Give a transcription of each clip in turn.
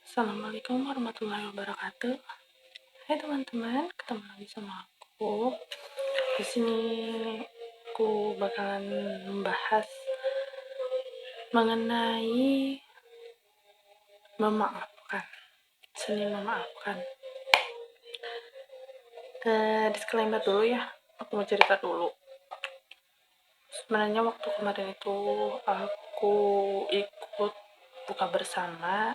Assalamualaikum warahmatullahi wabarakatuh. Hai teman-teman, ketemu lagi sama aku. Di sini aku bakalan membahas mengenai memaafkan. Seni memaafkan. Disclaimer dulu ya. Aku mau cerita dulu. Sebenarnya waktu kemarin itu aku ikut buka bersama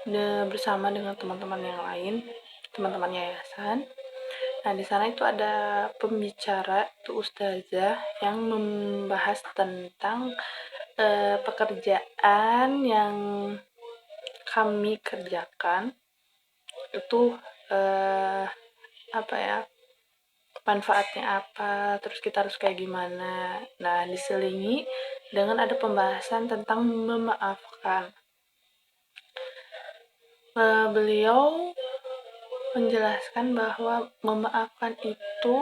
dengan teman-teman yang lain, teman-teman yayasan. Nah, di sana itu ada pembicara, itu ustazah yang membahas tentang pekerjaan yang kami kerjakan itu apa ya, manfaatnya apa, terus kita harus kayak gimana. Nah, diselingi dengan ada pembahasan tentang memaafkan. Beliau menjelaskan bahwa memaafkan itu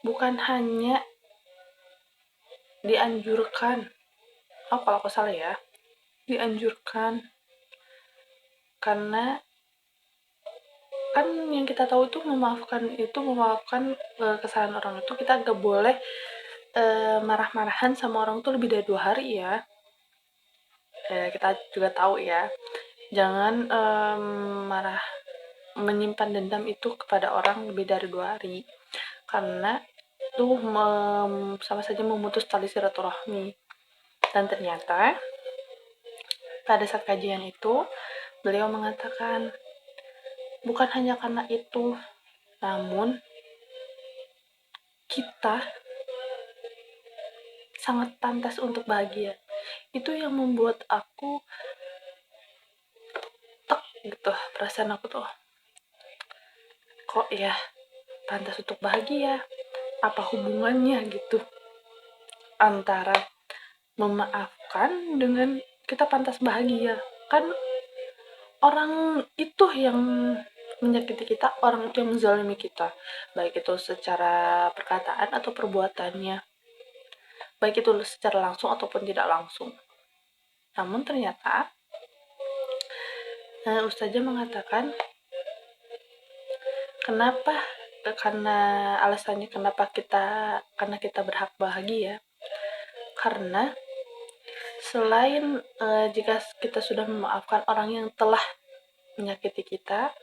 bukan hanya dianjurkan, kalau aku salah ya, dianjurkan, karena kan yang kita tahu itu memaafkan kesalahan orang itu kita gak boleh marah-marahan sama orang itu lebih dari 2 hari ya. Kita juga tahu ya, jangan menyimpan dendam itu kepada orang lebih dari 2 hari, karena itu sama saja memutus tali silaturahmi. Dan ternyata pada saat kajian itu beliau mengatakan bukan hanya karena itu, namun kita sangat pantas untuk bahagia. Itu yang membuat aku gitu, perasaan aku tuh kok ya pantas untuk bahagia, apa hubungannya gitu antara memaafkan dengan kita pantas bahagia. Kan orang itu yang menyakiti kita, orang itu yang menzalimi kita, baik itu secara perkataan atau perbuatannya, baik itu secara langsung ataupun tidak langsung. Namun ternyata ustazah mengatakan karena alasannya karena kita berhak bahagia, karena selain jika kita sudah memaafkan orang yang telah menyakiti kita,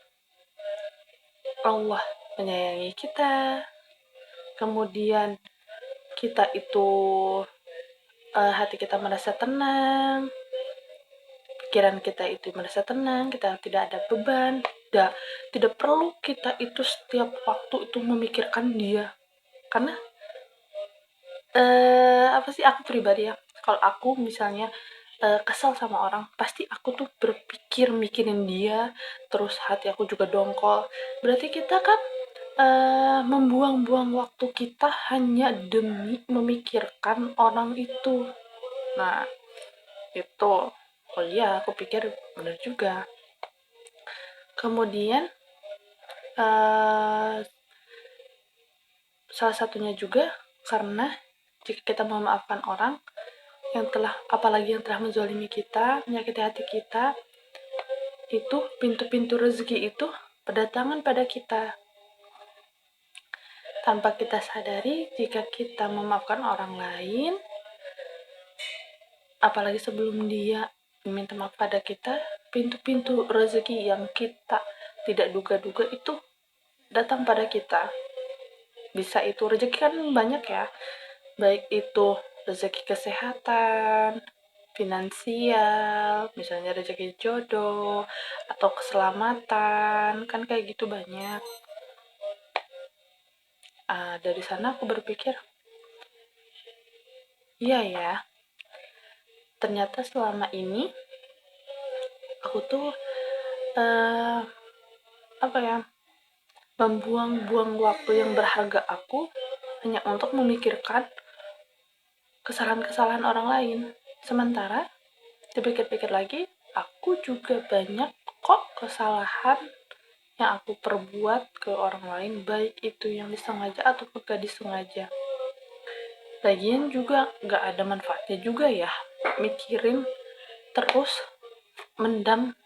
Allah menyayangi kita, kemudian kita itu hati kita merasa tenang, pikiran kita itu merasa tenang, kita tidak ada beban, tidak perlu kita itu setiap waktu itu memikirkan dia. Karena aku pribadi ya, kalau aku misalnya kesel sama orang, pasti aku tuh berpikir mikirin dia, terus hati aku juga dongkol. Berarti kita kan membuang-buang waktu kita hanya demi memikirkan orang itu. Nah, itu. Oh iya, aku pikir benar juga. Kemudian salah satunya juga karena jika kita memaafkan orang apalagi yang telah menzalimi kita, menyakiti hati kita, itu pintu-pintu rezeki itu berdatangan pada kita. Tanpa kita sadari, jika kita memaafkan orang lain, apalagi sebelum dia meminta maaf pada kita, pintu-pintu rezeki yang kita tidak duga-duga itu datang pada kita. Bisa itu rezeki kan banyak ya, baik itu rezeki kesehatan, finansial, misalnya rezeki jodoh atau keselamatan, kan kayak gitu banyak. Dari sana aku berpikir, iya ya, ternyata selama ini aku tuh membuang-buang waktu yang berharga aku hanya untuk memikirkan kesalahan-kesalahan orang lain. Sementara dipikir-pikir lagi, aku juga banyak kok kesalahan yang aku perbuat ke orang lain, baik itu yang disengaja ataupun gak disengaja. Lagian juga gak ada manfaatnya juga ya mikirin terus, mendam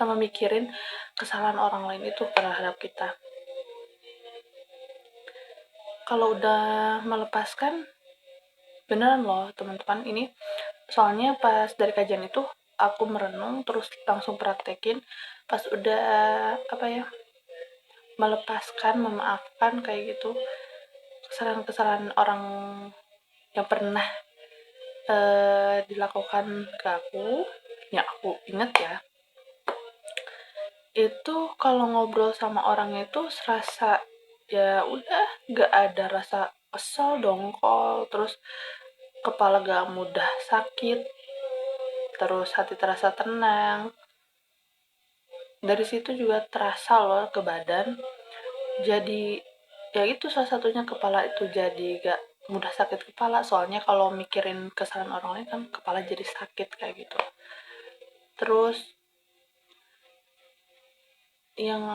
sama mikirin kesalahan orang lain itu terhadap kita. Kalau udah melepaskan, beneran loh teman-teman, ini soalnya pas dari kajian itu aku merenung terus langsung praktekin. Pas udah melepaskan, memaafkan kayak gitu, kesalahan-kesalahan orang yang pernah dilakukan ke aku, yang aku inget ya, itu kalau ngobrol sama orang itu serasa ya udah gak ada rasa kesel, dongkol, terus kepala gak mudah sakit, terus hati terasa tenang. Dari situ juga terasa loh ke badan. Jadi ya itu salah satunya, kepala itu jadi gak mudah sakit kepala, soalnya kalau mikirin kesalahan orang lain kan kepala jadi sakit kayak gitu. Terus yang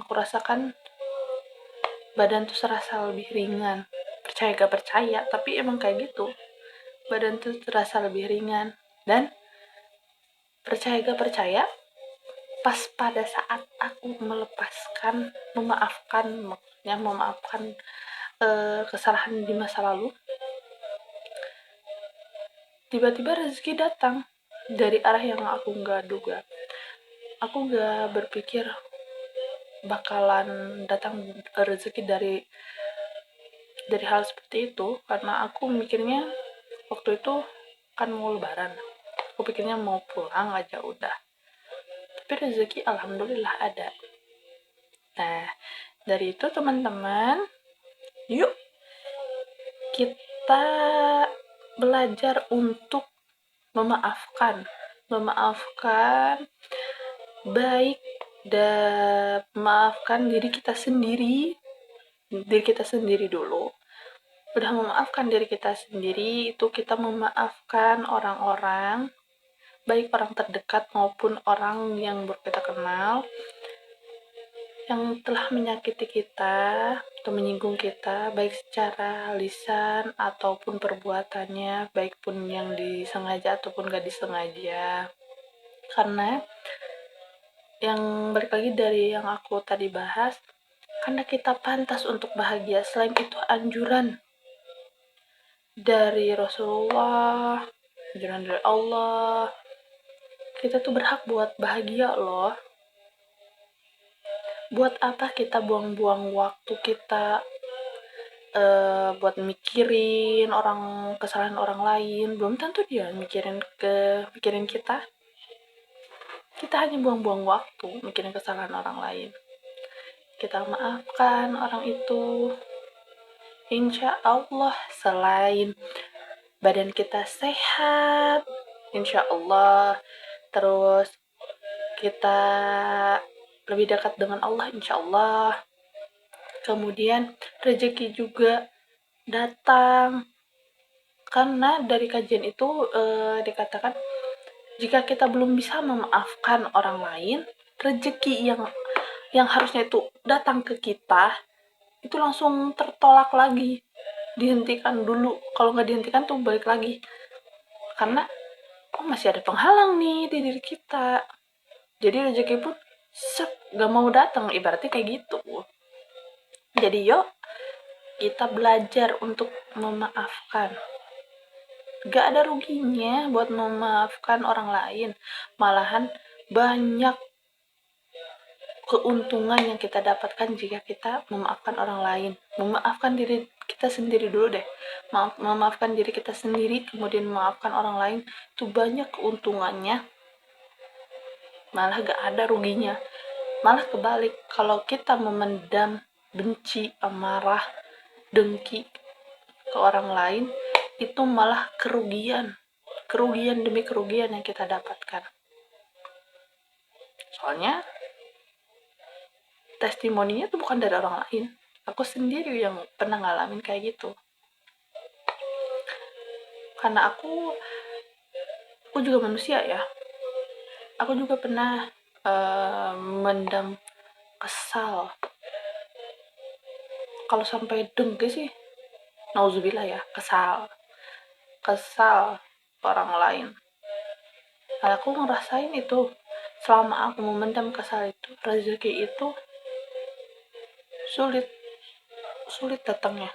aku rasakan, badan tuh serasa lebih ringan. Percaya gak percaya, tapi emang kayak gitu. Badan tuh terasa lebih ringan. Dan percaya gak percaya, pas pada saat aku melepaskan, memaafkan kesalahan di masa lalu, tiba-tiba rezeki datang dari arah yang aku nggak duga. Aku nggak berpikir bakalan datang rezeki dari hal seperti itu, karena aku mikirnya waktu itu kan mau lebaran, aku pikirnya mau pulang aja udah. Tapi rezeki alhamdulillah ada. Nah, dari itu teman-teman, yuk kita belajar untuk memaafkan baik, dan memaafkan diri kita sendiri dulu. Udah memaafkan diri kita sendiri, itu kita memaafkan orang-orang, baik orang terdekat maupun orang yang baru kita kenal, yang telah menyakiti kita atau menyinggung kita, baik secara lisan ataupun perbuatannya, baik pun yang disengaja ataupun gak disengaja. Karena yang balik lagi dari yang aku tadi bahas, karena kita pantas untuk bahagia. Selain itu anjuran dari Rasulullah, anjuran dari Allah, kita tuh berhak buat bahagia loh. Buat apa kita buang-buang waktu kita buat mikirin kesalahan orang lain, belum tentu dia mikirin kita. Kita hanya buang-buang waktu mikirin kesalahan orang lain. Kita maafkan orang itu, insya Allah selain badan kita sehat, insya Allah, terus kita lebih dekat dengan Allah, insya Allah. Kemudian rezeki juga datang, karena dari kajian itu dikatakan jika kita belum bisa memaafkan orang lain, rezeki yang harusnya itu datang ke kita itu langsung tertolak lagi, dihentikan dulu. Kalau nggak dihentikan tuh balik lagi, karena masih ada penghalang nih di diri kita. Jadi rezeki pun gak mau datang, ibaratnya kayak gitu. Jadi yuk kita belajar untuk memaafkan. Gak ada ruginya buat memaafkan orang lain, malahan banyak keuntungan yang kita dapatkan jika kita memaafkan orang lain. Memaafkan diri kita sendiri dulu deh, memaafkan diri kita sendiri, kemudian memaafkan orang lain, itu banyak keuntungannya, malah gak ada ruginya. Malah kebalik, kalau kita memendam benci, amarah, dengki ke orang lain, itu malah kerugian demi kerugian yang kita dapatkan. Soalnya testimoninya tuh bukan dari orang lain, aku sendiri yang pernah ngalamin kayak gitu. Karena aku juga manusia ya, aku juga pernah mendam kesal. Kalau sampai dengki sih nauzubillah ya, kesal orang lain. Aku ngerasain itu selama aku memendam kesal itu, rezeki itu sulit datangnya.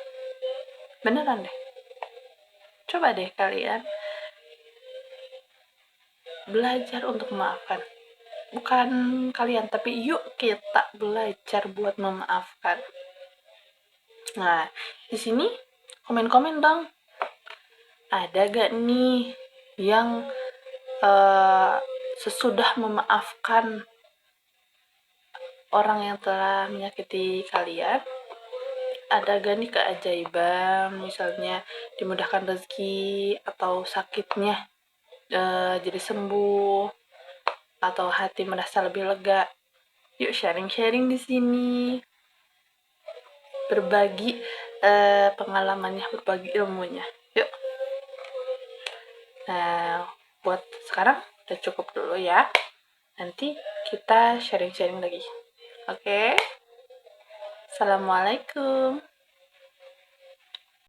Beneran deh. Coba deh kalian belajar untuk memaafkan. Bukan kalian, tapi yuk kita belajar buat memaafkan. Nah, di sini komen-komen dong. Ada gak nih yang sesudah memaafkan orang yang telah menyakiti kalian, ada gak nih keajaiban, misalnya dimudahkan rezeki atau sakitnya jadi sembuh atau hati merasa lebih lega? Yuk sharing-sharing di sini, berbagi pengalamannya, berbagi ilmunya. Yuk. Nah, buat sekarang udah cukup dulu ya. Nanti kita sharing-sharing lagi. Oke? Assalamualaikum.